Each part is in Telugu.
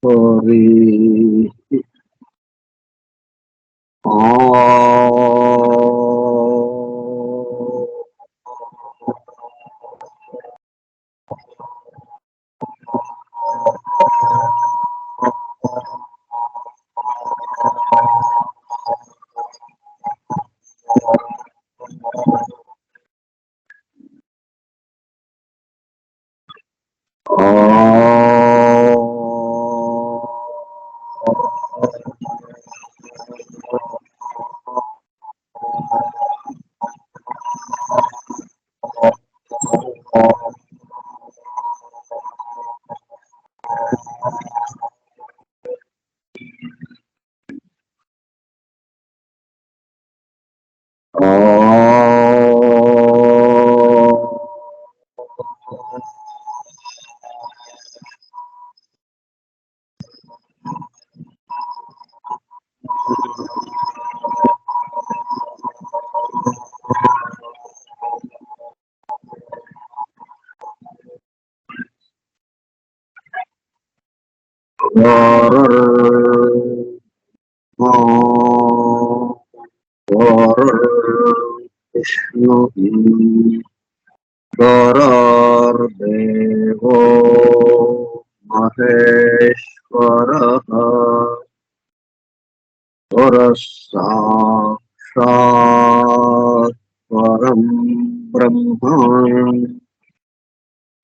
హరి విష్ణు గురుర్దేవో మహేశ్వరః గురుస్సాక్షాత్ పరం బ్రహ్మ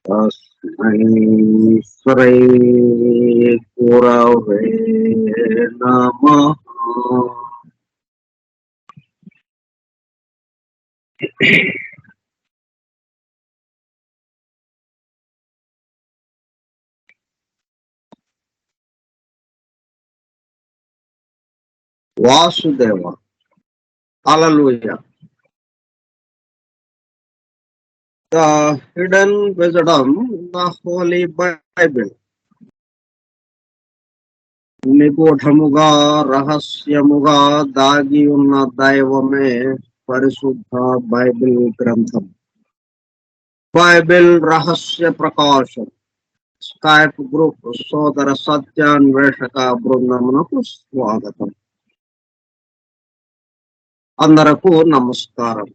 తస్మై శ్రీ గురవే నమః. వాసుదేవ. హల్లెలూయా. The hidden wisdom in the Holy Bible. నిగూఢముగా రహస్యముగా దాగి ఉన్న దైవమే పరిశుద్ధ బైబిల్ గ్రంథం. బైబిల్ రహస్య ప్రకాశం స్కైప్ గ్రూప్ సోదర సత్యాన్వేషక బృందమునకు స్వాగతం. అందరకు నమస్కారం.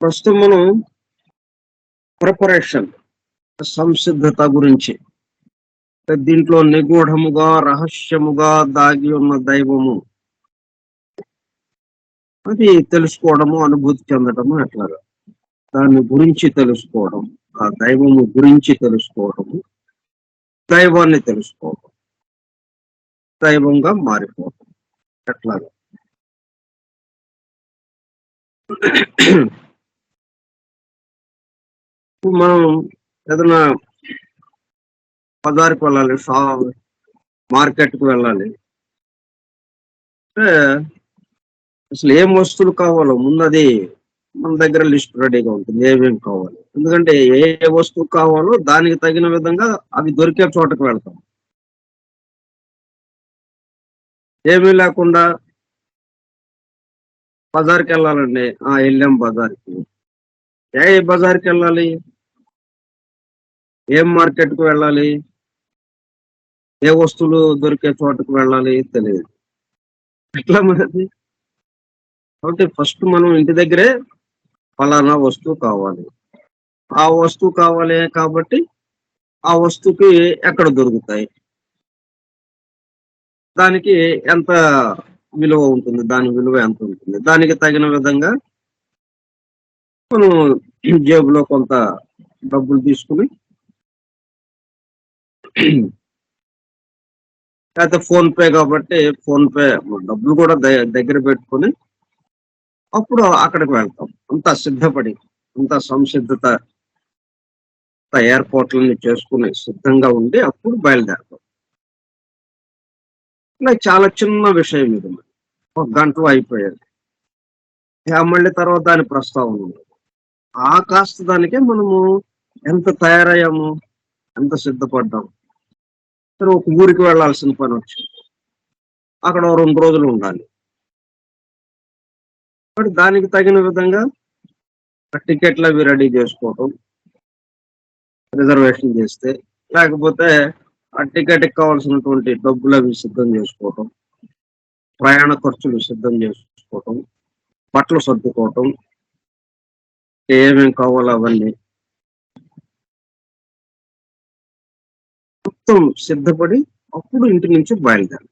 ప్రస్తుతం మనం ప్రిపరేషన్ సంసిద్ధత గురించి, దీంట్లో నిగూఢముగా రహస్యముగా దాగి ఉన్న దైవము అది తెలుసుకోవడము, అనుభూతి చెందడము, ఎట్లాగా దాని గురించి తెలుసుకోవడం, ఆ దైవము గురించి తెలుసుకోవడము, దైవాన్ని తెలుసుకోవడం, దైవంగా మారిపోవడం ఎట్లాగా. మనం ఏదైనా బజార్కి వెళ్ళాలి, మార్కెట్కి వెళ్ళాలి అంటే అసలు ఏం వస్తువులు కావాలో ముందు మన దగ్గర లిస్ట్ రెడీగా ఉంటుంది, ఏమేమి కావాలి. ఎందుకంటే ఏ వస్తువు కావాలో దానికి తగిన విధంగా అవి దొరికే చోటకు వెళ్తాం. ఏమీ లేకుండా బజార్కి వెళ్ళాలండి, వెళ్ళాం బజార్కి. ఏ బజార్కి వెళ్ళాలి, ఏం మార్కెట్కు వెళ్ళాలి, ఏ వస్తువులు దొరికే చోటకు వెళ్ళాలి తెలియదు. ఎట్లా మనది? కాబట్టి ఫస్ట్ మనం ఇంటి దగ్గరే ఫలానా వస్తువు కావాలి, ఆ వస్తువు కావాలి కాబట్టి ఆ వస్తువుకి ఎక్కడ దొరుకుతాయి, దానికి ఎంత విలువ ఉంటుంది, దాని విలువ ఎంత ఉంటుంది, దానికి తగిన విధంగా మనం జేబులో కొంత డబ్బులు తీసుకుని, లేకపోతే ఫోన్ పే కాబట్టి ఫోన్ పే డబ్బులు కూడా దగ్గర పెట్టుకుని అప్పుడు అక్కడికి వెళ్తాం. అంతా సిద్ధపడి, అంతా సంసిద్ధత ఏర్పాట్లన్నీ చేసుకుని సిద్ధంగా ఉండి అప్పుడు బయలుదేరతాం. ఇలా చాలా చిన్న విషయం ఇది, ఒక గంటలో అయిపోయేది. మళ్ళీ తర్వాత దాని ప్రస్తావన ఉంది. ఆ కాస్త దానికే మనము ఎంత తయారయ్యాము, ఎంత సిద్ధపడ్డాం. సరే, ఒక ఊరికి వెళ్లాల్సిన పని వచ్చింది, అక్కడ 2 రోజులు ఉండాలి. మరి దానికి తగిన విధంగా ఆ టికెట్లు అవి రెడీ చేసుకోవటం, రిజర్వేషన్ చేస్తే, లేకపోతే ఆ టికెట్‌కి కావాల్సినటువంటి డబ్బులవి సిద్ధం జేసుకోవటం, ప్రయాణ ఖర్చులు సిద్ధం జేసుకోవటం, బట్టలు సర్దుకోవటం, ఏమేం కావాలో అవన్నీ మొత్తం సిద్ధపడి అప్పుడు ఇంటి నుంచి బయలుదేరాలి.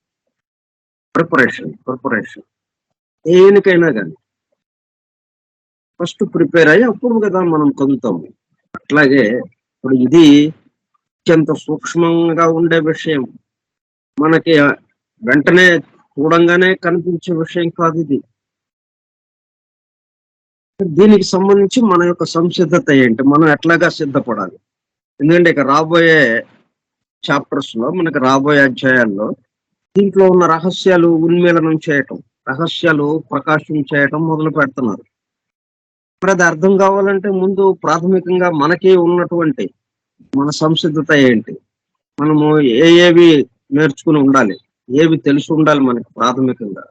ప్రిపరేషన్. దేనికైనా గాని ఫస్ట్ ప్రిపేర్ అయ్యి అప్పుడు కదా మనం కదులుతాము. అట్లాగే ఇప్పుడు ఇది అత్యంత సూక్ష్మంగా ఉండే విషయం. మనకి వెంటనే చూడంగానే కనిపించే విషయం కాదిది. దీనికి సంబంధించి మన యొక్క సంసిద్ధత ఏంటి? మనం ఎట్లాగా సిద్ధపడాలి? ఎందుకంటే ఇక రాబోయే చాప్టర్స్‌లో మనకి రాబోయే అధ్యాయాల్లో దీంట్లో ఉన్న రహస్యాలు ఉన్మీలనం చేయటం, రహస్యాలు ప్రకాశం చేయటం మొదలుపెడుతున్నారు. మరది అర్థం కావాలంటే ముందు ప్రాథమికంగా మనకి ఉన్నటువంటి మన సంసిద్ధత ఏంటి? మనము ఏవి నేర్చుకుని ఉండాలి? ఏవి తెలిసి ఉండాలి మనకి ప్రాథమికంగా?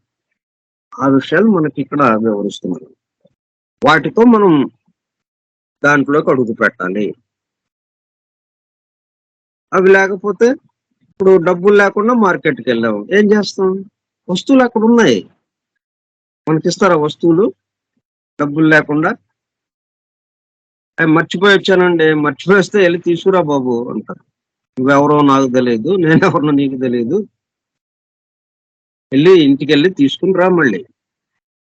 ఆ విషయాలు మనకిక్కడ వివరిస్తున్నారు. వాటితో మనం దాంట్లోకి అడుగుపెట్టాలి. అవి లేకపోతే ఇప్పుడు డబ్బులు లేకుండా మార్కెట్‌కెళ్ళాము. ఏం చేస్తాం? వస్తువులు అక్కడున్నాయి. మనకిస్తారా వస్తువులు డబ్బులు లేకుండా? మర్చిపోయొచ్చానండి. మర్చిపోయొస్తే ఎళ్లి తీసుకురా బాబు అంటారు. నువ్వెవరో నాకు తెలీదు. నేనెవరినో నీకు తెలీదు. ఇంటికెళ్ళి తీసుకొని రా మళ్ళీ.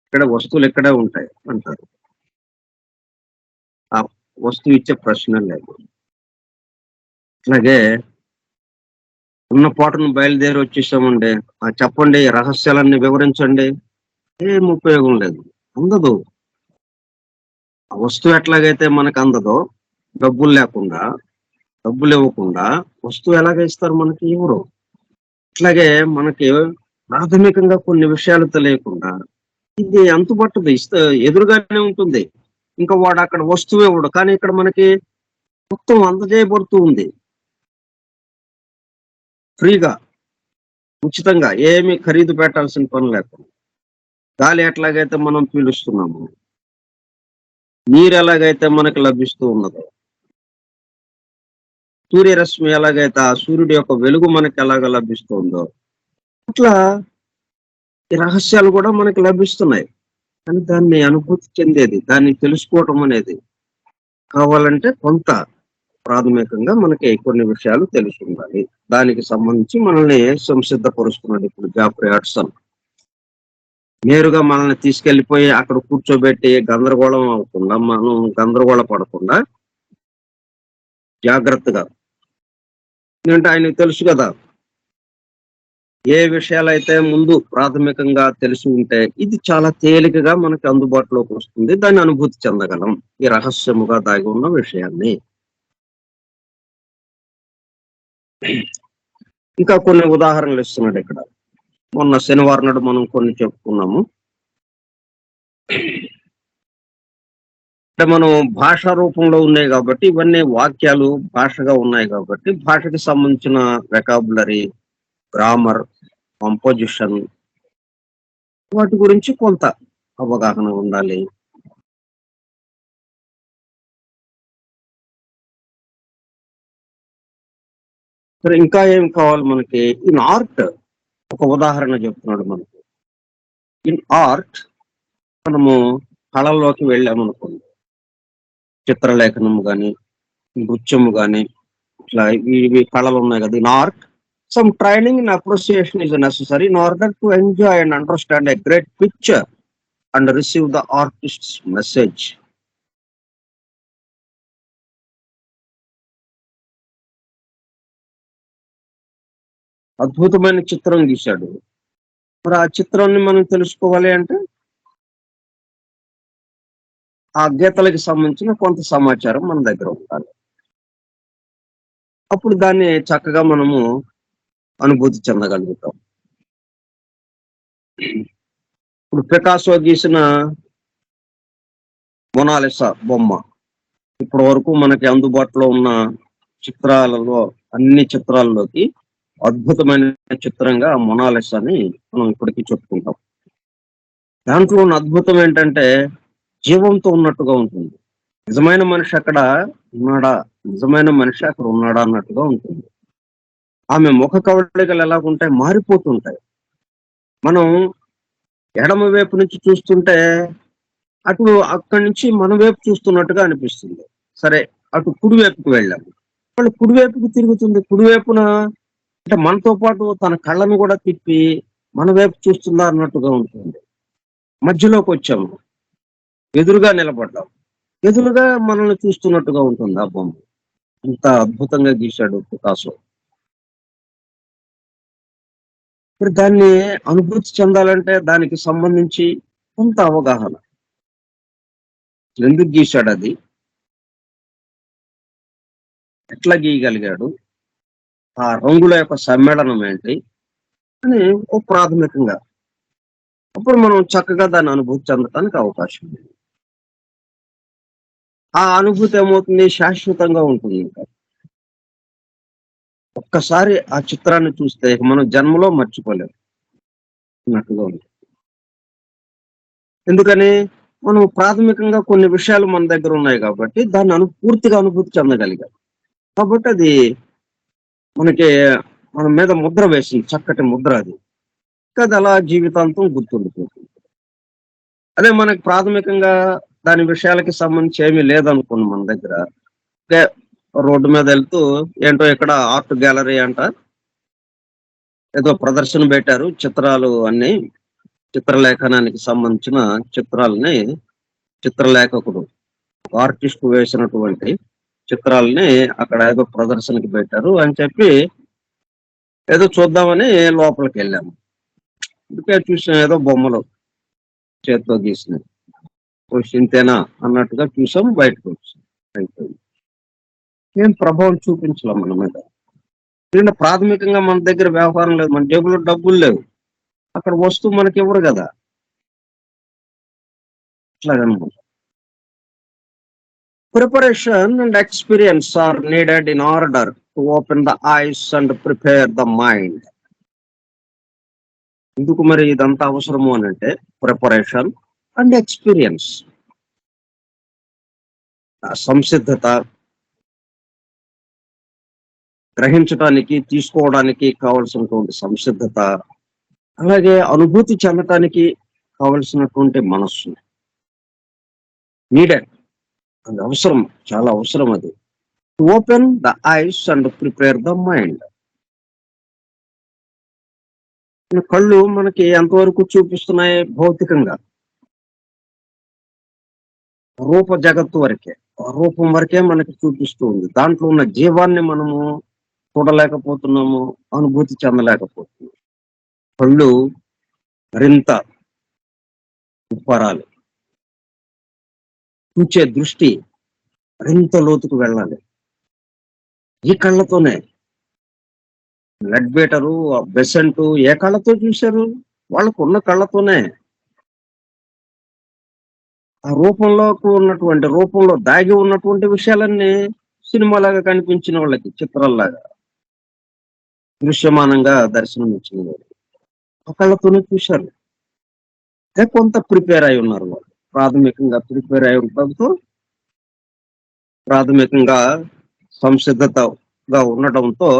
ఇక్కడ వస్తువులు ఇక్కడే ఉంటాయి అంటారు. ఆ వస్తువు ఇచ్చే ప్రశ్నే లేదు. అట్లాగే ఉన్న పాటున బయలుదేరి వచ్చేసామండి. చెప్పండి రహస్యాలన్నీ వివరించండి. ఏం ఉపయోగం లేదు. అందదు. ఆ వస్తువు ఎట్లాగైతే మనకు అందదో డబ్బులు లేకుండా, డబ్బులివ్వకుండా వస్తువు ఎలాగ ఇస్తారు మనకి? ఇవ్వరు. అట్లాగే మనకి ప్రాథమికంగా కొన్ని విషయాలు తెలియకుండా ఇది అంతుపట్టదు. ఎదురుగానే ఉంటుంది. ఇంకా వాడు అక్కడ వస్తువు ఇవ్వడు. కానీ ఇక్కడ మనకి మొత్తం అందజేయబడుతూ ఉంది. ఫ్రీగా, ఉచితంగా ఏమి ఖరీదు పెట్టాల్సిన పని లేకుండా. గాలి ఎట్లాగైతే మనం పీలుస్తున్నాము, నీరు ఎలాగైతే మనకు లభిస్తూ ఉన్నదో, సూర్యరశ్మి ఎలాగైతే ఆ సూర్యుడి యొక్క వెలుగు మనకి ఎలాగ లభిస్తుందో, అట్లా ఈ రహస్యాలు కూడా మనకి లభిస్తున్నాయి. కానీ దాన్ని అనుభూతి చెందేది, దాన్ని తెలుసుకోవటం అనేది కావాలంటే కొంత ప్రాథమికంగా మనకి కొన్ని విషయాలు తెలిసి ఉండాలి. దానికి సంబంధించి మనల్ని సంసిద్ధపరుస్తున్నాడు ఇప్పుడు జాఫ్రీ హడ్సన్. నేరుగా మనల్ని తీసుకెళ్ళిపోయి అక్కడ కూర్చోబెట్టి గందరగోళం అవ్వకుండా, మనం గందరగోళ పడకుండా జాగ్రత్తగా, ఎందుకంటే ఆయనకు తెలుసు కదా ఏ విషయాలైతే ముందు ప్రాథమికంగా తెలిసి ఉంటే ఇది చాలా తేలికగా మనకి అందుబాటులోకి వస్తుంది. దాన్ని అనుభూతి చెందగలం. ఈ రహస్యముగా దాగి ఉన్న విషయాన్ని. ఇంకా కొన్ని ఉదాహరణలు ఇస్తున్నాడు ఇక్కడ. మొన్న శనివారం నాడు మనం కొన్ని చెప్పుకున్నాము. అంటే మనం భాషా రూపంలో ఉన్నాయి కాబట్టి ఇవన్నీ వాక్యాలు భాషగా ఉన్నాయి కాబట్టి భాషకి సంబంధించిన వెకాబులరీ, గ్రామర్, కంపోజిషన్ వాటి గురించి కొంత అవగాహన ఉండాలి. మరి ఇంకా ఏం కావాలి మనకి? ఇన్ ఆర్ట్ ఒక ఉదాహరణ చెప్తున్నాడు మనకి. ఇన్ ఆర్ట్ మనము కళల్లోకి వెళ్ళామనుకోండి. చిత్రలేఖనము గాని, నృత్యము గాని, ఇట్లా ఇవి కళలు ఉన్నాయి కదా! In art some training in appreciation is necessary in order to enjoy and understand a great picture and receive the artist's message. అద్భుతమైన చిత్రం గీశాడు. మరి ఆ చిత్రాన్ని మనం తెలుసుకోవాలి అంటే ఆ గీతలకి సంబంధించిన కొంత సమాచారం మన దగ్గర ఉండాలి. అప్పుడు దాన్ని చక్కగా మనము అనుభూతి చెందగలుగుతాం. ఇప్పుడు పికాసో గీసిన మొనాలిసా బొమ్మ ఇప్పటి వరకు మనకి అందుబాటులో ఉన్న చిత్రాలలో అన్ని చిత్రాల్లోకి అద్భుతమైన చిత్రంగా మొనాలిసాని మనం ఇప్పటికీ చెప్పుకుంటాం. దాంట్లో ఉన్న అద్భుతం ఏంటంటే జీవంతో ఉన్నట్టుగా ఉంటుంది. నిజమైన మనిషి అక్కడ ఉన్నాడా? నిజమైన మనిషి అక్కడ ఉన్నాడా అన్నట్టుగా ఉంటుంది. ఆమె ముఖ కవళికలు ఎలాగుంటాయి? మారిపోతుంటాయి. మనం ఎడమ వైపు నుంచి చూస్తుంటే అటు అక్కడి నుంచి మన వైపు చూస్తున్నట్టుగా అనిపిస్తుంది. సరే, అటు కుడి వైపుకి వెళ్ళాము. వాళ్ళు కుడి వైపుకి తిరుగుతుంది. కుడి వైపున అంటే మనతో పాటు తన కళ్ళను కూడా తిప్పి మన వైపు చూస్తుందా అన్నట్టుగా ఉంటుంది. మధ్యలోకొచ్చాము. ఎదురుగా నిలబడ్డాం. ఎదురుగా మనల్ని చూస్తున్నట్టుగా ఉంటుంది ఆ బొమ్మ. ఎంత అద్భుతంగా గీశాడు పికాసో. మరి దాన్ని అనుభూతి చెందాలంటే దానికి సంబంధించి కొంత అవగాహన. ఎందుకు గీశాడది? ఎట్లా గీయగలిగాడు? ఆ రంగుల యొక్క సమ్మేళనం ఏంటి? అని ఓ ప్రాథమికంగా. అప్పుడు మనం చక్కగా దాన్ని అనుభూతి చెందటానికి అవకాశం ఉంది. ఆ అనుభూతి ఏమవుతుంది? శాశ్వతంగా ఉంటుంది ఇంకా. ఒక్కసారి ఆ చిత్రాన్ని చూస్తే మనం జన్మలో మర్చిపోలేం అన్నట్టుగా ఉంది. ఎందుకని? మనం ప్రాథమికంగా కొన్ని విషయాలు మన దగ్గర ఉన్నాయి కాబట్టి దాన్ని పూర్తిగా అనుభూతి చెందగలిగాం. కాబట్టి అది మనకి మన మీద ముద్ర వేసింది. చక్కటి ముద్ర అది. అది అలా జీవితాంతం గుర్తుండిపోతుంది. అదే మనకు ప్రాథమికంగా దాని విషయాలకి సంబంధించి ఏమీ లేదనుకోండి మన దగ్గర. ఓకే. రోడ్డు మీద వెళ్తూ ఏంటో ఇక్కడ ఆర్ట్ గ్యాలరీ అంట. ఏదో ప్రదర్శన పెట్టారు. చిత్రాలు అన్నీ చిత్రలేఖనానికి సంబంధించిన చిత్రాలని చిత్రలేఖకుడు ఆర్టిస్ట్ వేసినటువంటి చిత్రాలని అక్కడ ఏదో ప్రదర్శనకి పెట్టారు అని చెప్పి ఏదో చూద్దామని లోపలికి వెళ్ళాము. అందుకే చూసాం ఏదో బొమ్మలు చేత్తో గీసినవి. ఇంతేనా అన్నట్టుగా చూసాం, బయటకు వచ్చాం. అయిపోయింది. ఏం ప్రభావం చూపించలేం మన మీద. ఎందుకంటే ప్రాథమికంగా మన దగ్గర వ్యాపారం లేదు. మన జేబులో డబ్బులు లేవు. అక్కడ వస్తువు మనకి ఇవ్వరు కదా. అట్లాగనమాట. Preparation and experience are needed in order to open the eyes and prepare the mind. ఎందుకు మరి ఇదంతా అవసరము అని అంటే ప్రిపరేషన్ అండ్ ఎక్స్పీరియన్స్, సంసిద్ధత, గ్రహించడానికి తీసుకోవడానికి కావలసినటువంటి సంసిద్ధత, అలాగే అనుభూతి చెందటానికి కావలసినటువంటి మనస్సు నీడెడ్. అది అవసరం, చాలా అవసరం అది. To open the eyes and prepare the mind. కళ్ళు మనకి ఎంతవరకు చూపిస్తున్నాయి? భౌతికంగా రూప జగత్తు వరకే, ఆ రూపం వరకే మనకి చూపిస్తూ ఉంది. దాంట్లో ఉన్న జీవాన్ని మనము చూడలేకపోతున్నాము, అనుభూతి చెందలేకపోతున్నాము. కళ్ళు మరింత ఉప్పరాలి. చూచే దృష్టి మరింత లోతుకు వెళ్ళాలి. ఈ కళ్ళతోనే లెడ్ బీటరు, బెసెంట్ ఏ కళ్ళతో చూశారు? వాళ్ళకున్న కళ్ళతోనే. ఆ రూపంలో దాగి ఉన్నటువంటి విషయాలన్నీ సినిమాలాగా కనిపించిన వాళ్ళకి చిత్రాల్లాగా దృశ్యమానంగా దర్శనం ఇచ్చింది. ఆ కళ్ళతోనే చూశారు. అదే కొంత ప్రిపేర్ అయి ఉన్నారు వాళ్ళు. ప్రాథమికంగా ప్రిపేర్ అయి ఉండటంతో, ప్రాథమికంగా సంసిద్ధతగా ఉండటంతో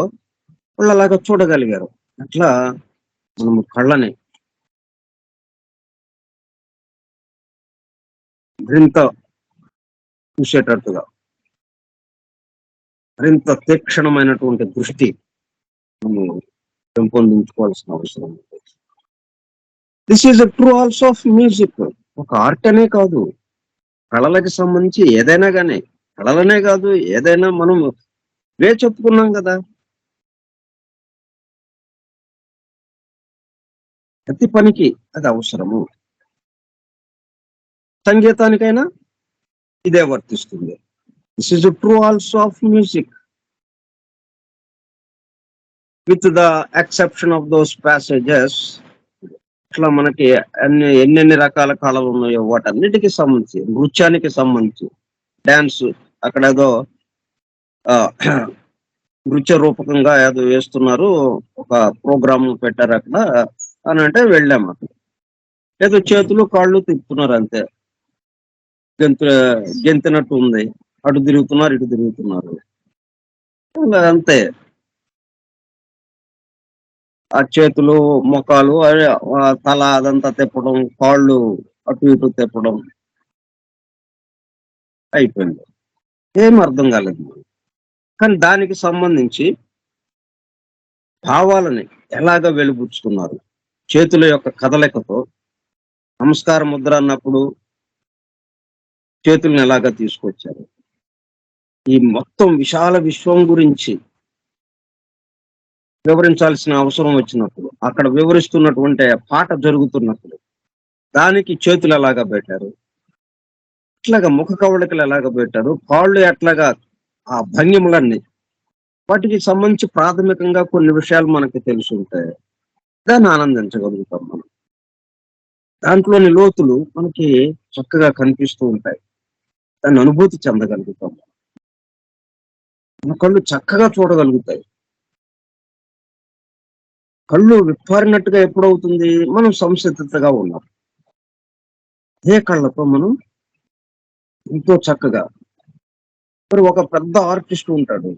వాళ్ళు అలాగా చూడగలిగారు. అట్లా మనము కళ్ళని మరింత చూసేటట్టుగా, మరింత తీక్షణమైనటువంటి దృష్టి మనము పెంపొందించుకోవాల్సిన అవసరం ఉంది. This is true also of music. ఒక ఆర్ట్ అనే కాదు, కళలకి సంబంధించి ఏదైనా కానీ, కళలనే కాదు ఏదైనా మనం చెప్పుకున్నాం కదా. ప్రతి పనికి అది అవసరము. సంగీతానికైనా ఇదే వర్తిస్తుంది. This is true also of music with the exception of those passages. ఇట్లా మనకి ఎన్నెన్ని రకాల కళలు ఉన్నాయో వాటన్నిటికి సంబంధించి, నృత్యానికి సంబంధించి, డాన్స్ అక్కడ ఏదో నృత్య రూపకంగా ఏదో వేస్తున్నారు, ఒక ప్రోగ్రామ్ పెట్టారు అక్కడ అని అంటే వెళ్ళాము. అక్కడ ఏదో చేతులు కాళ్ళు తిప్పుతున్నారు అంతే. గెంతు గెంతినట్టు ఉంది. అటు తిరుగుతున్నారు, ఇటు తిరుగుతున్నారు. అంతే. ఆ చేతులు, మొఖాలు తల అదంతా తిప్పడం, కాళ్ళు అటు ఇటు తిప్పడం అయిపోయింది. ఏం అర్థం కాలేదు. కానీ దానికి సంబంధించి భావాలని ఎలాగా వెలిబుచ్చుతున్నారు? చేతుల యొక్క కదలికతో నమస్కార ముద్ర అన్నప్పుడు చేతుల్ని ఎలాగా తీసుకొచ్చారు? ఈ మొత్తం విశాల విశ్వం గురించి వివరించాల్సిన అవసరం వచ్చినప్పుడు, అక్కడ వివరిస్తున్నటువంటి పాట జరుగుతున్నప్పుడు, దానికి చేతులు ఎలాగా పెట్టారు? ఇట్లాగా ముఖ కవళికలు ఎలాగా పెట్టారు? కాళ్ళు ఎట్లాగా ఆ భంగిమలన్నీ వాటికి సంబంధించి ప్రాథమికంగా కొన్ని విషయాలు మనకి తెలిసుంటే, దాన్ని ఆనందించగలుగుతాం మనం. దాంట్లోని లోతులు మనకి చక్కగా కనిపిస్తూ ఉంటాయి. దాన్ని అనుభూతి చెందగలుగుతాం. మన కళ్ళు చక్కగా చూడగలుగుతాయి. కళ్ళు విప్పారినట్టుగా ఎప్పుడవుతుంది? మనం సంసిద్ధతగా ఉన్నాం. అదే కళ్ళతో మనం ఎంతో చక్కగా మరి ఒక పెద్ద ఆర్టిస్ట్ ఉంటాడు.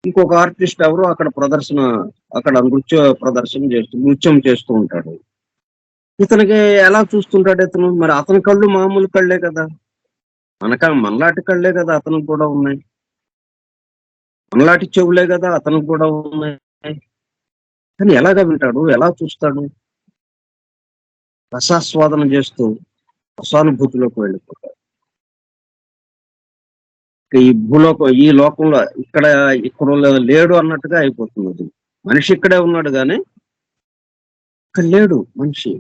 ఇంకొక ఆర్టిస్ట్ ఎవరో అక్కడ నృత్యం చేస్తూ ఉంటాడు. ఇతనికి ఎలా చూస్తుంటాడు ఇతను? మరి అతని కళ్ళు మామూలు కళ్ళే కదా! మనలాంటి కళ్ళే కదా అతనికి కూడా ఉన్నాయి. మనలాంటి చెవులే కదా అతనికి కూడా ఉన్నాయి. కానీ ఎలాగా వింటాడు? ఎలా చూస్తాడు? రసాస్వాదన చేస్తూ రసానుభూతిలోకి వెళ్ళిపోతాడు. ఈ లోకంలో ఇక్కడ లేడు అన్నట్టుగా అయిపోతుంది అది. మనిషి ఇక్కడే ఉన్నాడు గాని ఇక్కడ లేడు మనిషి.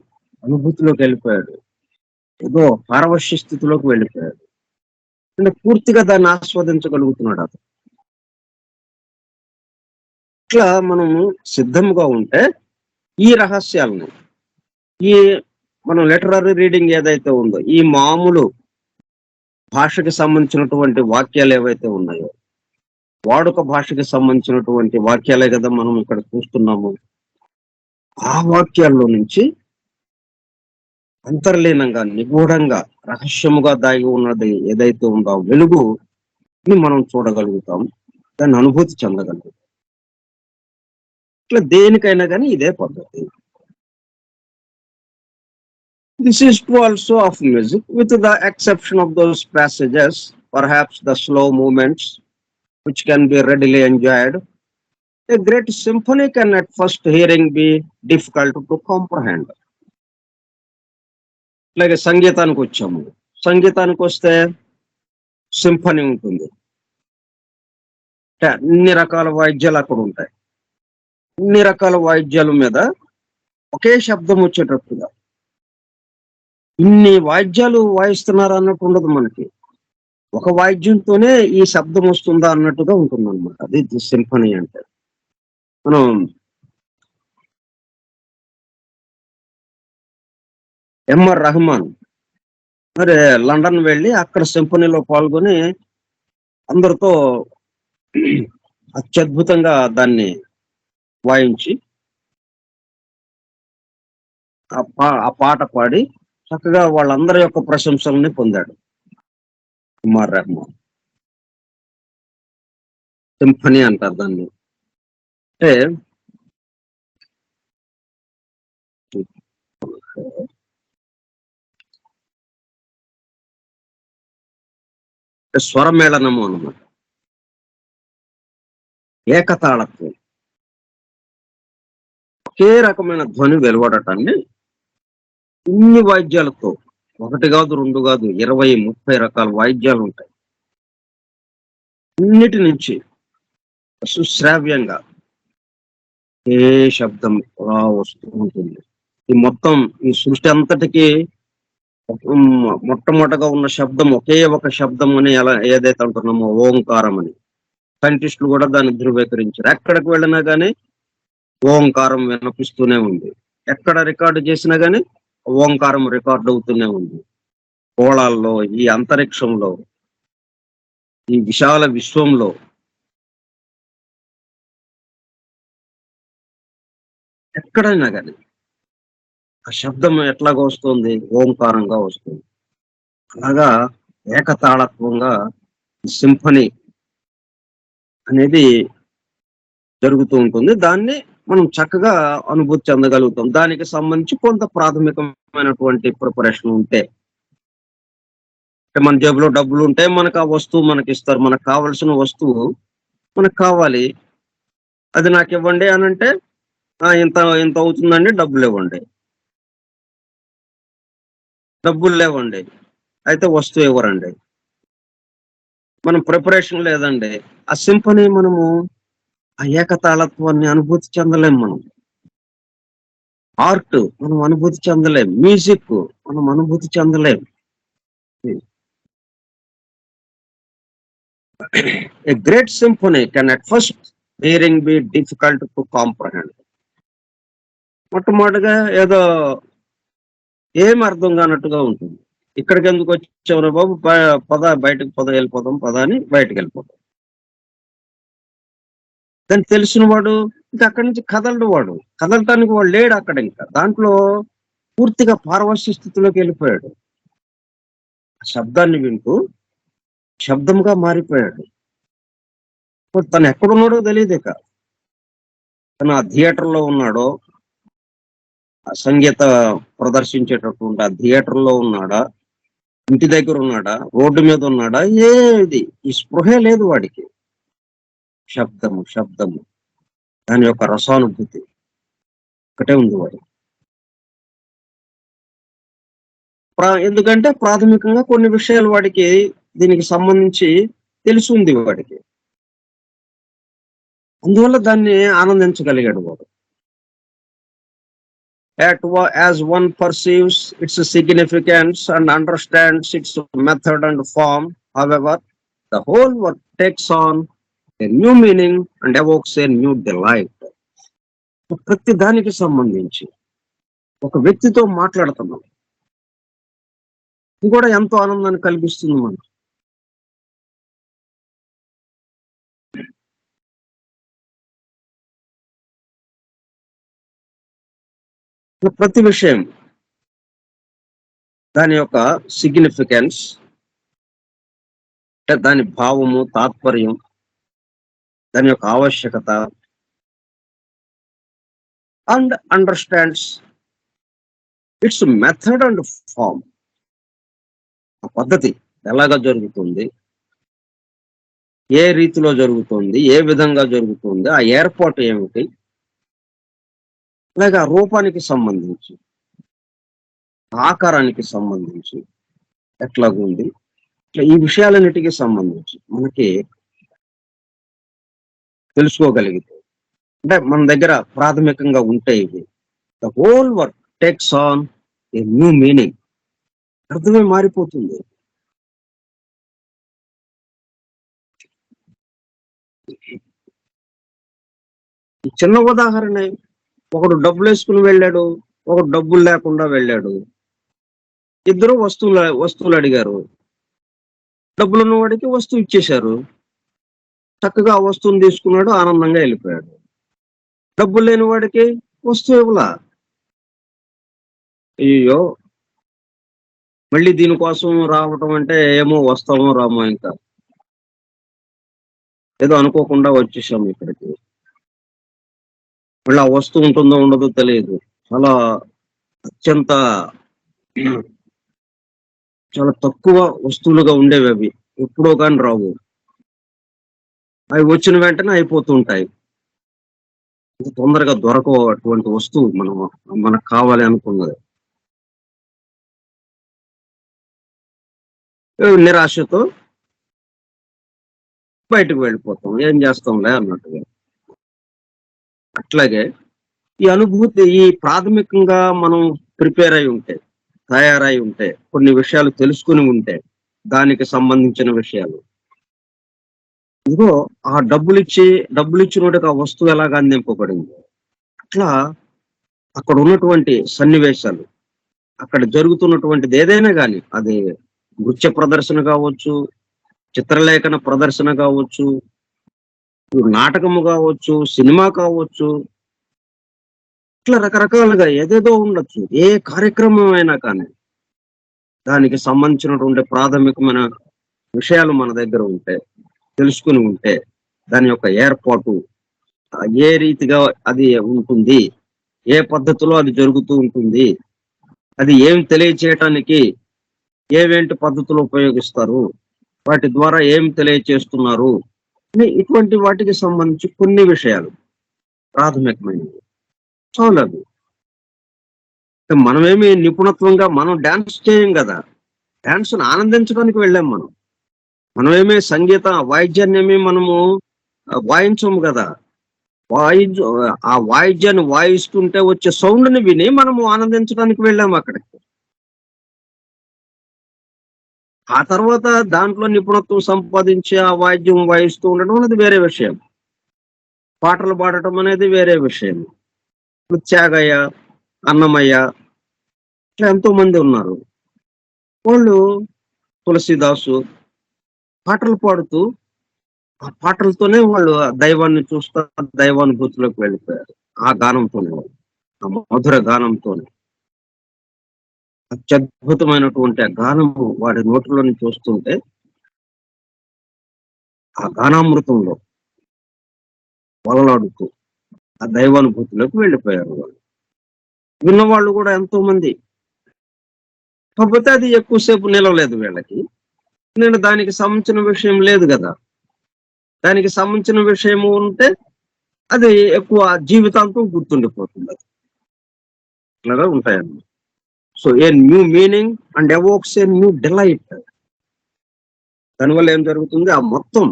అనుభూతిలోకి వెళ్ళిపోయాడు. ఏదో పారవశ్య స్థితిలోకి వెళ్ళిపోయాడు. అంటే పూర్తిగా దాన్ని ఆస్వాదించగలుగుతున్నాడు అతను. ఇట్లా మనము సిద్ధంగా ఉంటే ఈ రహస్యాలను ఈ మనం లిటరరీ రీడింగ్ ఏదైతే ఉందో ఈ మామూలు భాషకి సంబంధించినటువంటి వాక్యాలు ఏవైతే ఉన్నాయో వాడుక భాషకి సంబంధించినటువంటి వాక్యాలే కదా మనం ఇక్కడ చూస్తున్నాము. ఆ వాక్యాల్లో నుంచి అంతర్లీనంగా నిగూఢంగా రహస్యముగా దాగి ఉన్నది ఏదైతే ఉందో వెలుగుని మనం చూడగలుగుతాం. దాన్ని అనుభూతి చెందగలుగుతాం. ఇట్లా దేనికైనా కానీ ఇదే పద్ధతి. This is true also of music, with the exception of those passages, perhaps the slow movements, which can be readily enjoyed. A great symphony can at first hearing be difficult to comprehend. అలాగే సంగీతానికి వచ్చాము. సంగీతానికి వస్తే సింఫనీ ఉంటుంది. అన్ని రకాల వాయిద్యాలు అక్కడ ఉంటాయి. అన్ని రకాల వాయిద్యాల మీద ఒకే శబ్దం వచ్చేటట్టుగా ఇన్ని వాయిద్యాలు వాయిస్తున్నారు అన్నట్టు ఉండదు మనకి. ఒక వాయిద్యంతోనే ఈ శబ్దం వస్తుందా అన్నట్టుగా ఉంటుంది అనమాట. అది సింఫనీ అంటే. మనం ఎంఆర్ రెహమాన్ మరి లండన్ వెళ్ళి అక్కడ సింఫనీలో పాల్గొని అందరితో అత్యద్భుతంగా దాన్ని వాయించి ఆ పాట పాడి చక్కగా వాళ్ళందరి యొక్క ప్రశంసల్ని పొందాడు ఎంఆర్ రెహమాన్. సింఫనీ అంటారు దాన్ని. అంటే స్వరమేళనము అన్నమాట. ఏకతాళత్వం. ఒకే రకమైన ధ్వని వెలువడటాన్ని ఇన్ని వాయిద్యాలతో ఒకటి కాదు, రెండు కాదు, 20, 30 రకాల వాయిద్యాలు ఉంటాయి. అన్నిటి నుంచి సుశ్రావ్యంగా ఏ శబ్దం అలా వస్తూ ఉంటుంది. ఈ సృష్టి అంతటికి మొట్టమొదటగా ఉన్న శబ్దం ఒకే ఒక శబ్దం అని ఏదైతే అంటున్నామో ఓంకారం అని. సైంటిస్టులు కూడా దాన్ని ధృవీకరించారు. ఎక్కడికి వెళ్ళినా గానీ ఓంకారం వినిపిస్తూనే ఉంది. ఎక్కడ రికార్డు చేసినా గానీ ఓంకారం రికార్డు అవుతూనే ఉంది. గోళాల్లో, ఈ అంతరిక్షంలో, ఈ విశాల విశ్వంలో ఎక్కడైనా గానీ ఆ శబ్దం ఎట్లాగా వస్తుంది? ఓంకారంగా వస్తుంది. అలాగా ఏకతాళత్వంగా సింఫనీ అనేది జరుగుతూ ఉంటుంది. దాన్ని మనం చక్కగా అనుభూతి చెందగలుగుతాం. దానికి సంబంధించి కొంత ప్రాథమికమైనటువంటి ప్రిపరేషన్ ఉంటే. అంటే మన జేబులో డబ్బులుంటే మనకు ఆ వస్తువు మనకిస్తారు. మనకు కావాల్సిన వస్తువు మనకు కావాలి. అది నాకివ్వండి అనంటే, ఇంత ఇంత అవుతుందండి డబ్బులివ్వండి. డబ్బులు లేవండి. అయితే వస్తువు ఇవ్వరండి. మనం ప్రిపరేషన్ లేదండి. ఆ సింఫనీ మనము ఆ ఏకతాళత్వాన్ని అనుభూతి చెందలేం మనం. ఆర్ట్ మనం అనుభూతి చెందలేం. మ్యూజిక్ మనం అనుభూతి చెందలేం. A great symphony can at first hearing be difficult to comprehend. మొట్టమొదటిగా ఏదో ఏమి అర్థం కానట్టుగా ఉంటుంది. ఇక్కడికెందుకు వచ్చావురా బాబు! పద బయటకి పద ఎళ్ళిపోదాం పద అని బయటికెళ్ళిపోతాం. కానీ తెలిసిన వాడు ఇంక అక్కడి నుంచి కదలడు వాడు. కదలటానికి వాడు లేడు అక్కడ ఇంకా. దాంట్లో పూర్తిగా పారవశ్య స్థితిలోకెళ్ళిపోయాడు. ఆ శబ్దాన్ని వింటూ శబ్దంగా మారిపోయాడు. ఇప్పుడు తను ఎక్కడున్నాడో తెలీదిక. తను ఆ థియేటర్‌లో ఉన్నాడో, ఆ సంగీత ప్రదర్శించేటటువంటి ఆ థియేటర్‌లో ఉన్నాడా? ఇంటి దగ్గరున్నాడా? రోడ్డు మీద ఉన్నాడా? ఏది ఈ స్పృహే లేదు వాడికి. శబ్దము, శబ్దము. దాని యొక్క రసానుభూతి ఒక్కటే ఉంది వాడికి. ఎందుకంటే ప్రాథమికంగా కొన్ని విషయాలు వాడికి దీనికి సంబంధించి తెలిసుంది వాడికి. అందువల్ల దాన్ని ఆనందించగలిగాడు వాడు. As one perceives its significance and understands its method and form, however, the whole work takes on a new meaning and evokes a new delight. ప్రతి దానికి సంబంధించి ఒక వ్యక్తితో మాట్లాడుతున్నాం. ఇది కూడా ఎంతో ఆనందాన్ని కలిగిస్తుంది మనకు. ప్రతి విషయం దాని యొక్క సిగ్నిఫికెన్స్ అంటే దాని భావము, తాత్పర్యం, దాని యొక్క ఆవశ్యకత and understands its method and form. ఆ పద్ధతి ఎలాగా జరుగుతుంది, ఏ రీతిలో జరుగుతుంది, ఏ విధంగా జరుగుతుంది, ఆ ఏర్పాటు ఏమిటి, అలాగే ఆ రూపానికి సంబంధించి, ఆకారానికి సంబంధించి ఎట్లాగుంది, ఇట్లా ఈ విషయాలన్నిటికి సంబంధించి మనకి తెలుసుకోగలిగితే అంటే మన దగ్గర ప్రాథమికంగా ఉంటే ఇవి the whole work takes on a new meaning. అర్థమే మారిపోతుంది. ఈ చిన్న ఉదాహరణే, ఒకడు డబ్బులేసుకుని వెళ్ళాడు, ఒకడు డబ్బులు లేకుండా వెళ్ళాడు. ఇద్దరు వస్తువులు అడిగారు. డబ్బులున్న వాడికి వస్తువు ఇచ్చేశారు. చక్కగా ఆ వస్తువుని తీసుకున్నాడు, ఆనందంగా వెళ్ళిపోయాడు. డబ్బులు లేని వాడికి వస్తువు ఇవ్వలా. అయ్యయ్యో! మళ్ళీ దీనికోసం రావటం అంటే ఏమో వస్తామో రామో ఇంకా. ఏదో అనుకోకుండా వచ్చేసాం ఇక్కడికి. మళ్ళీ ఆ వస్తువు ఉంటుందో ఉండదో తెలియదు. చాలా అత్యంత చాలా తక్కువ వస్తువులుగా ఉండేవవి. ఎప్పుడో గాని రావు. అవి వచ్చిన వెంటనే అయిపోతూ ఉంటాయి. అంత తొందరగా దొరకవు అటువంటి వస్తువు మనకు కావాలి అనుకున్నది. నిరాశతో బయటకు వెళ్ళిపోతాం. ఏం చేస్తాంలే అన్నట్టుగా. అట్లాగే ఈ అనుభూతి ఈ ప్రాథమికంగా మనం ప్రిపేర్ అయి ఉంటే, తయారై ఉంటే, కొన్ని విషయాలు తెలుసుకొని ఉంటే, దానికి సంబంధించిన విషయాలు. ఇదిగో ఆ డబ్బులిచ్చినోడికి ఆ వస్తువు ఎలాగా అందింపబడింది. అట్లా అక్కడ ఉన్నటువంటి సన్నివేశాలు, అక్కడ జరుగుతున్నటువంటిది ఏదైనా గాని, అది నృత్య ప్రదర్శన కావచ్చు, చిత్రలేఖన ప్రదర్శన కావచ్చు, నాటకము కావచ్చు, సినిమా కావచ్చు, ఇట్లా రకరకాలుగా ఏదేదో ఉండొచ్చు. ఏ కార్యక్రమం అయినా కానీ, దానికి సంబంధించినటువంటి ప్రాథమికమైన విషయాలు మన దగ్గర ఉంటే, తెలుసుకొని ఉంటే, దాని యొక్క ఏర్పాటు ఏ రీతిగా అది ఉంటుంది, ఏ పద్ధతిలో అది జరుగుతూ ఉంటుంది, అది ఏం తెలియచేయటానికి ఏవేంటి పద్ధతులు ఉపయోగిస్తారు, వాటి ద్వారా ఏం తెలియచేస్తున్నారు అని ఇటువంటి వాటికి సంబంధించి కొన్ని విషయాలు ప్రాథమికమైనవి. చాలదు. మనమేమి నిపుణత్వంగా మనం డాన్స్ చేయం కదా! డాన్స్‌ని ఆనందించడానికి వెళ్ళాం మనం. మనమేమి సంగీత వాయిద్యాన్నేమి మనము వాయించము గదా! వాయించు ఆ వాయిద్యాన్ని వాయిస్తుంటే వచ్చే సౌండ్‌ని విని మనము ఆనందించడానికి వెళ్ళాము అక్కడికి. ఆ తర్వాత దాంట్లో నిపుణత్వం సంపాదించి ఆ వాయిద్యం వాయిస్తూ ఉండడం అనేది వేరే విషయం. పాటలు పాడటం అనేది వేరే విషయం. ఇప్పుడు త్యాగయ్య, అన్నమయ్య ఇట్లా ఎంతోమంది ఉన్నారు. వాళ్ళు తులసీదాసు పాటలు పాడుతూ, ఆ పాటలతోనే వాళ్ళు ఆ దైవాన్ని చూస్తా దైవానుభూతిలోకి వెళ్ళిపోయారు. ఆ గానంతోనే వాళ్ళు. ఆ మధుర గానంతోనే. అత్యద్భుతమైనటువంటి ఆ గానము వాడి నోటిలో నుంచి వస్తుంటే, ఆ గానామృతంలో వలలాడుతూ ఆ దైవానుభూతిలోకి వెళ్ళిపోయారు వాళ్ళు. విన్నవాళ్ళు గూడా ఎంతో మంది. కాకపోతే అది ఎక్కువ సేపు నిలవలేదు వీళ్ళకి. నేను దానికి సంబంధించిన విషయం లేదు గదా! దానికి సంబంధించిన విషయము ఉంటే అది ఎక్కువ జీవితాంతం గుర్తుండిపోతుందది. ఇట్లాగా ఉంటాయన్నమాట. So, a new meaning and evokes a new delight. దానివల్ల ఏం జరుగుతుంది? ఆ మొత్తం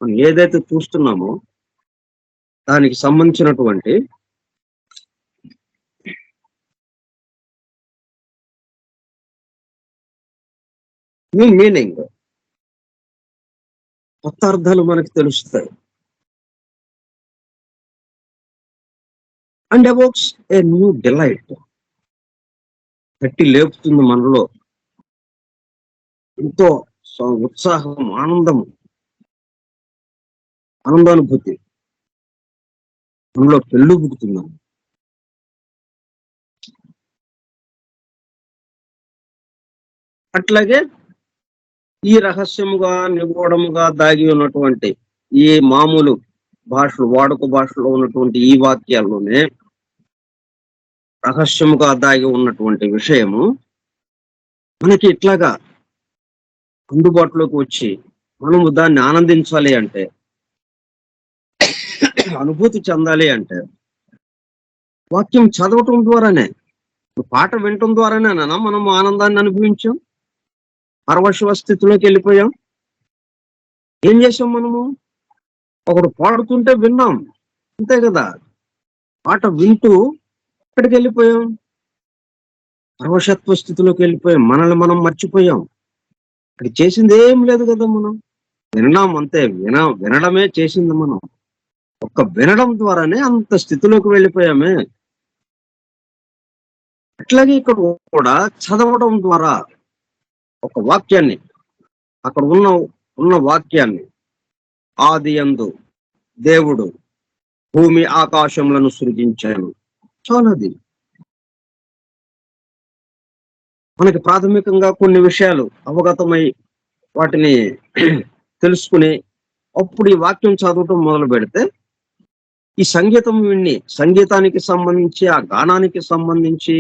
మనం ఏదైతే చూస్తున్నామో దానికి సంబంధించినటువంటి న్యూ మీనింగ్, కొత్త అర్థాలు మనకు తెలుస్తాయి. And evokes a new delight. తట్టి లేపుతుంది మనలో. ఎంతో ఉత్సాహం, ఆనందం, ఆనందానుభూతి మనలో పెళ్ళుబుకుతున్నాం. అట్లాగే ఈ రహస్యముగా, నిగూఢముగా దాగి ఉన్నటువంటి ఈ మామూలు భాషలు, వాడుక భాషలో ఉన్నటువంటి ఈ వాక్యాల్లోనే రహస్యముగా దాగి ఉన్నటువంటి విషయము మనకి ఇట్లాగా అందుబాటులోకి వచ్చి మనము దాన్ని ఆనందించాలి అంటే, అనుభూతి చెందాలి అంటే, వాక్యం చదవటం ద్వారానే, పాట వినటం ద్వారానేనా మనం ఆనందాన్ని అనుభవించాం? పరవశ స్థితిలోకి వెళ్ళిపోయాం. ఏం చేసాం మనము? ఒకడు పాడుతుంటే విన్నాం. అంతే కదా! పాట వింటూ ఎక్కడికెళ్ళిపోయాం? పరవశత్వ స్థితిలోకి వెళ్ళిపోయాం. మనల్ని మనం మర్చిపోయాం. ఇక్కడ చేసిందేం లేదు కదా మనం. విన్నాం అంతే. వినడమే చేసింది మనం. ఒక్క వినడం ద్వారానే అంత స్థితిలోకి వెళ్ళిపోయామే. అట్లాగే ఇక్కడ కూడా చదవడం ద్వారా ఒక వాక్యాన్ని, అక్కడ ఉన్న వాక్యాన్ని, ఆదియందు దేవుడు భూమి ఆకాశములను సృజించాను. చాలది. మనకి ప్రాథమికంగా కొన్ని విషయాలు అవగతమై వాటిని తెలుసుకుని అప్పుడు ఈ వాక్యం చదవటం మొదలు పెడితే ఈ సంగీతం సంగీతానికి సంబంధించి ఆ గానానికి సంబంధించి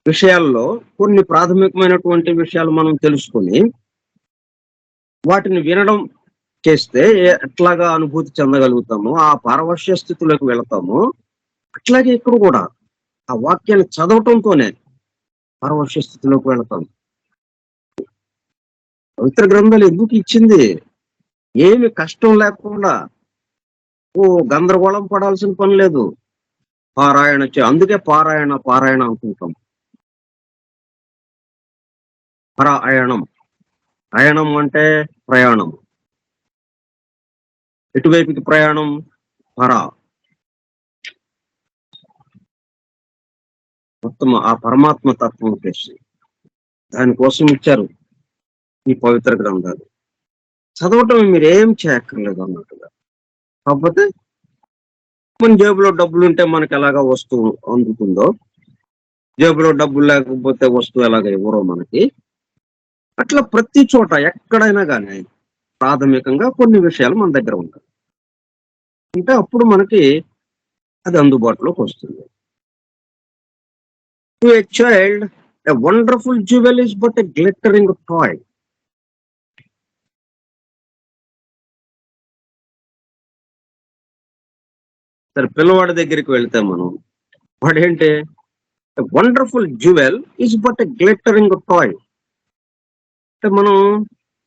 విషయాల్లో కొన్ని ప్రాథమికమైనటువంటి విషయాలు మనం తెలుసుకుని వాటిని వినడం చేస్తే ఎట్లాగా అనుభూతి చెందగలుగుతామో ఆ పారవశ్య స్థితిలోకి వెళతామో అట్లాగే ఇక్కడ కూడా ఆ వాక్యాన్ని చదవటంతోనే పారవశ్య స్థితిలోకి వెళతాం. పవిత్ర గ్రంథాలు ఎందుకు ఇచ్చింది? ఏమి కష్టం లేకుండా గందరగోళం పడాల్సిన పని లేదు. అందుకే పారాయణ అనుకుంటాం. పరాయణం. అయనం అంటే ప్రయాణం. ఎటువైపుకి ప్రయాణం? పరా. మొత్తం ఆ పరమాత్మ తత్వం చేసి దానికోసం ఇచ్చారు ఈ పవిత్ర గ్రంథాలు. చదవటం మీరేం చేయక్కర్లేదు అన్నట్టుగా. కాకపోతే మన జేబులో డబ్బులుంటే మనకు ఎలాగా వస్తువు అందుతుందో, జేబులో డబ్బులు లేకపోతే వస్తువు ఎలాగ ఇవ్వరో మనకి, అట్లా ప్రతి చోట ఎక్కడైనా గాని ప్రాథమికంగా కొన్ని విషయాలు మన దగ్గర ఉంటాయి. అంటే అప్పుడు మనకి అది అందుబాటులోకొస్తుంది. To a child a wonderful jewel is but a glittering toy. సరే పిల్లవాడి దగ్గరికి వెళ్తే మనం, వాడేంటి a wonderful jewel is but a glittering toy. అంటే మనం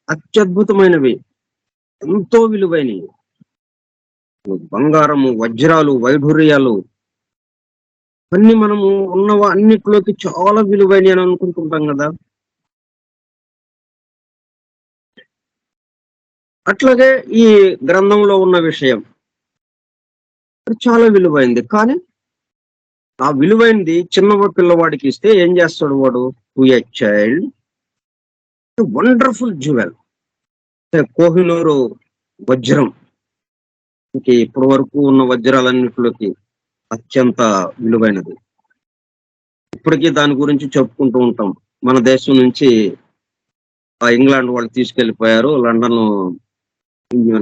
అత్యద్భుతమైనవి, ఎంతో విలువైనవి, బంగారము, వజ్రాలు, వైఢూర్యాలు అన్నీ మనము అన్నిట్లోకి చాలా విలువైనయి అని అనుకుంటుంటాం గదా! అట్లాగే ఈ గ్రంథంలో ఉన్న విషయం అది చాలా విలువైంది. కానీ ఆ విలువైనది పిల్లవాడికి ఇస్తే ఏం చేస్తాడు వాడు? To a child wonderful jewel, అంటే కోహినూరు వజ్రం. ఇంక ఇప్పటి వరకు ఉన్న వజ్రాలన్నిట్లోకి అత్యంత విలువైనది. ఇప్పటికీ దాని గురించి చెప్పుకుంటూ ఉంటాం. మన దేశం నుంచి ఇంగ్లాండ్ వాళ్ళు తీసుకెళ్ళిపోయారు.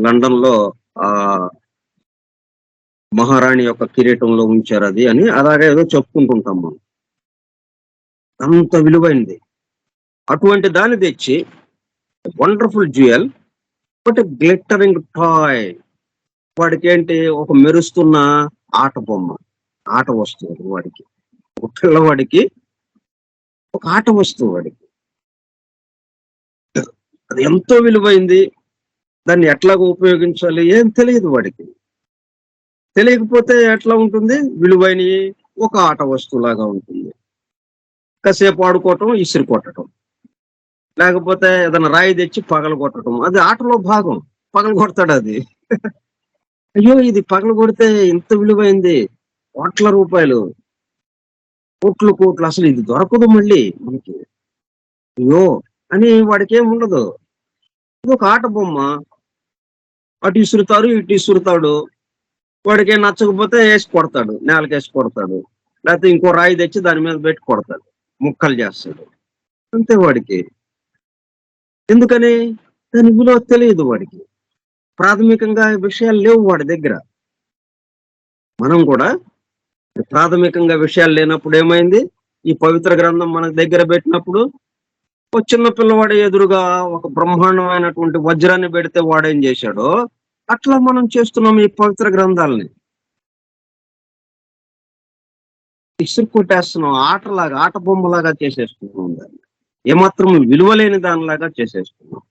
లండన్‌లో ఆహ్, మహారాణి యొక్క కిరీటంలో ఉంచారది అని అలాగే ఏదో చెప్పుకుంటుంటాం మనం. అంత విలువైనది. అటువంటి దాన్ని తెచ్చి wonderful jewel but glittering toy. వాడికేంటి ఒక మెరుస్తున్న ఆట బొమ్మ. ఆట వస్తువు అది వాడికి. ఒక పిల్లవాడికి ఒక ఆట వస్తువు వాడికి. అది ఎంతో విలువైంది. దాన్ని ఎట్లాగ ఉపయోగించాలి ఏం తెలీదు వాడికి. తెలియకపోతే ఎట్లా ఉంటుంది? విలువైనయి ఒక ఆట వస్తువులాగా ఉంటుంది. కాసేపు ఆడుకోవటం, ఇసిరి కొట్టటం. లేకపోతే ఏదైనా రాయి తెచ్చి పగలగొట్టటం. అది ఆటలో భాగం. పగలగొడతాడది. అయ్యో! ఇది పగలగొడితే ఇంత విలువైంది. కోట్ల రూపాయలు. కోట్లు, కోట్లు అసలు ఇది దొరకదు మళ్ళీ మనకి. అయ్యో! అని వాడికేముండదు. ఇదొక ఆట బొమ్మ. అటు ఇసురుతారు, ఇటు ఇసురుతాడు. వాడికేం నచ్చకపోతే ఏసి కొడతాడు. నేలకేసి కొడతాడు. లేతే ఇంకో రాయి తెచ్చి దాని మీద పెట్టి కొడతాడు. ముక్కలు చేస్తాడు. అంతే వాడికి. ఎందుకని? దాని విలువ తెలియదు వాడికి. ప్రాథమికంగా ఈ విషయాలు లేవు వాడి దగ్గర. మనం కూడా ప్రాథమికంగా విషయాలు లేనప్పుడు ఏమైంది? ఈ పవిత్ర గ్రంథం మన దగ్గర పెట్టినప్పుడు, ఓ చిన్న పిల్లవాడి ఎదురుగా ఒక బ్రహ్మాండమైనటువంటి వజ్రాన్ని పెడితే వాడేం చేశాడో, అట్లా మనం చేస్తున్నాం ఈ పవిత్ర గ్రంథాలని. ఇసురు కొట్టేస్తున్నాం. ఆట బొమ్మలాగా చేసేస్తున్నాం దాన్ని. ఏమాత్రం విలువలేని దానిలాగా చేసేస్తున్నాం.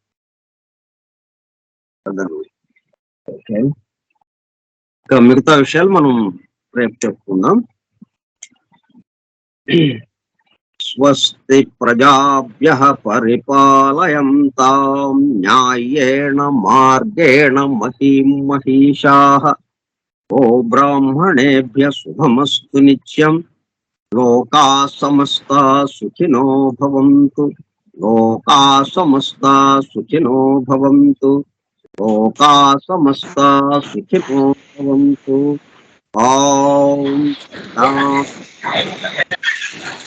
అదనమాట. ఓకే. ఇంకా మిగతా విషయాలు మనం రేపు చెప్పుకుందాం. స్వస్తి ప్రజాభ్యః పరిపాలయంతాం న్యాయేణ మార్గేణ మహీం మహీషాః. ఓ బ్రాహ్మణేభ్యः శుభమస్తు నిత్యం. లోకాः సమస్తాः సుఖినో భవంతు. లోకాः సమస్తాः సుఖినో భవంతు. లోకాः సమస్తాः సుఖినో భవంతు. ఓం శాంతి.